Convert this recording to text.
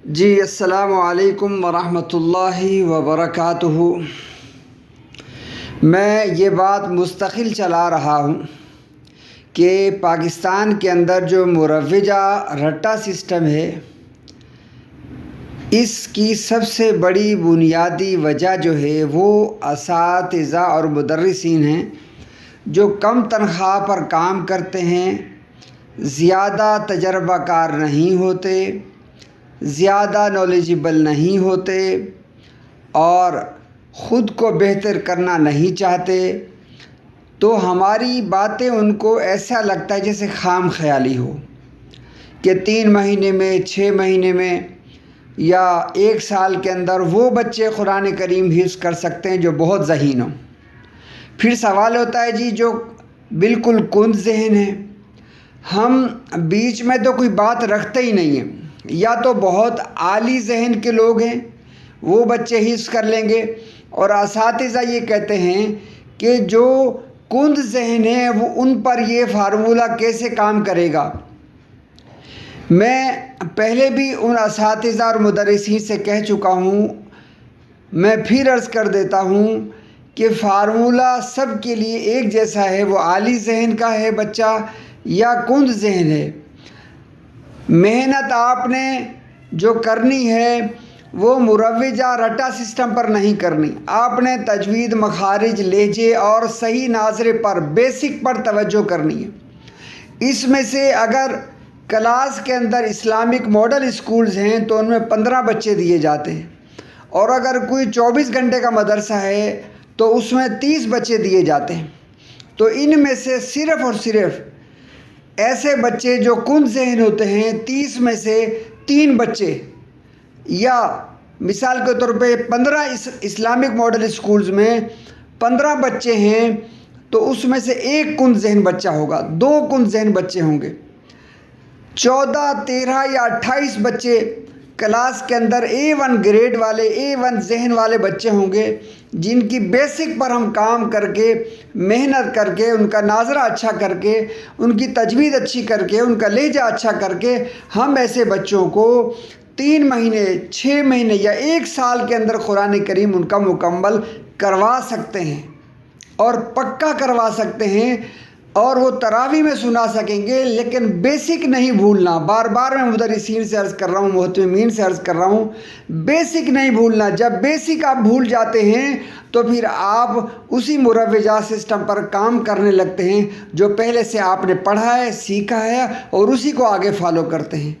جی السلام علیکم ورحمۃ اللہ وبرکاتہ۔ میں یہ بات مستقل چلا رہا ہوں کہ پاکستان کے اندر جو مروجہ رٹا سسٹم ہے، اس کی سب سے بڑی بنیادی وجہ جو ہے وہ اساتذہ اور مدرسین ہیں، جو کم تنخواہ پر کام کرتے ہیں، زیادہ تجربہ کار نہیں ہوتے، زیادہ نالجبل نہیں ہوتے اور خود کو بہتر کرنا نہیں چاہتے، تو ہماری باتیں ان کو ایسا لگتا ہے جیسے خام خیالی ہو کہ 3 مہینے میں، 6 مہینے میں یا 1 سال کے اندر وہ بچے قرآن کریم حفظ کر سکتے ہیں جو بہت ذہین ہوں۔ پھر سوال ہوتا ہے جی جو بالکل کند ذہن ہے، ہم بیچ میں تو کوئی بات رکھتے ہی نہیں ہیں، یا تو بہت عالی ذہن کے لوگ ہیں وہ بچے حفظ کر لیں گے، اور اساتذہ یہ کہتے ہیں کہ جو کند ذہن ہے وہ ان پر یہ فارمولہ کیسے کام کرے گا۔ میں پہلے بھی ان اساتذہ اور مدرسین سے کہہ چکا ہوں، میں پھر عرض کر دیتا ہوں کہ فارمولہ سب کے لیے ایک جیسا ہے، وہ عالی ذہن کا ہے بچہ یا کند ذہن ہے۔ محنت آپ نے جو کرنی ہے وہ مروجہ رٹا سسٹم پر نہیں کرنی، آپ نے تجوید، مخارج، لہجے اور صحیح ناظرے پر، بیسک پر توجہ کرنی ہے۔ اس میں سے اگر کلاس کے اندر اسلامک ماڈل اسکولز ہیں تو ان میں 15 بچے دیے جاتے ہیں، اور اگر کوئی 24 گھنٹے کا مدرسہ ہے تو اس میں 30 بچے دیے جاتے ہیں۔ تو ان میں سے صرف اور صرف ایسے بچے جو کند ذہن ہوتے ہیں، 30 میں سے 3 بچے، یا مثال کے طور پہ 15 اسلامک ماڈل اسکولز میں 15 بچے ہیں تو اس میں سے 1 کند ذہن بچہ ہوگا، 2 کند ذہن بچے ہوں گے۔ 14، 13 یا 28 بچے کلاس کے اندر A1 گریڈ والے، A1 ذہن والے بچے ہوں گے، جن کی بیسک پر ہم کام کر کے، محنت کر کے، ان کا ناظرہ اچھا کر کے، ان کی تجوید اچھی کر کے، ان کا لہجہ اچھا کر کے ہم ایسے بچوں کو 3 مہینے، 6 مہینے یا 1 سال کے اندر قرآن کریم ان کا مکمل کروا سکتے ہیں اور پکا کروا سکتے ہیں، اور وہ تراویح میں سنا سکیں گے۔ لیکن بیسک نہیں بھولنا، بار بار میں مدرسین سے عرض کر رہا ہوں، محتمین سے عرض کر رہا ہوں، بیسک نہیں بھولنا۔ جب بیسک آپ بھول جاتے ہیں تو پھر آپ اسی مروجہ سسٹم پر کام کرنے لگتے ہیں جو پہلے سے آپ نے پڑھا ہے، سیکھا ہے، اور اسی کو آگے فالو کرتے ہیں۔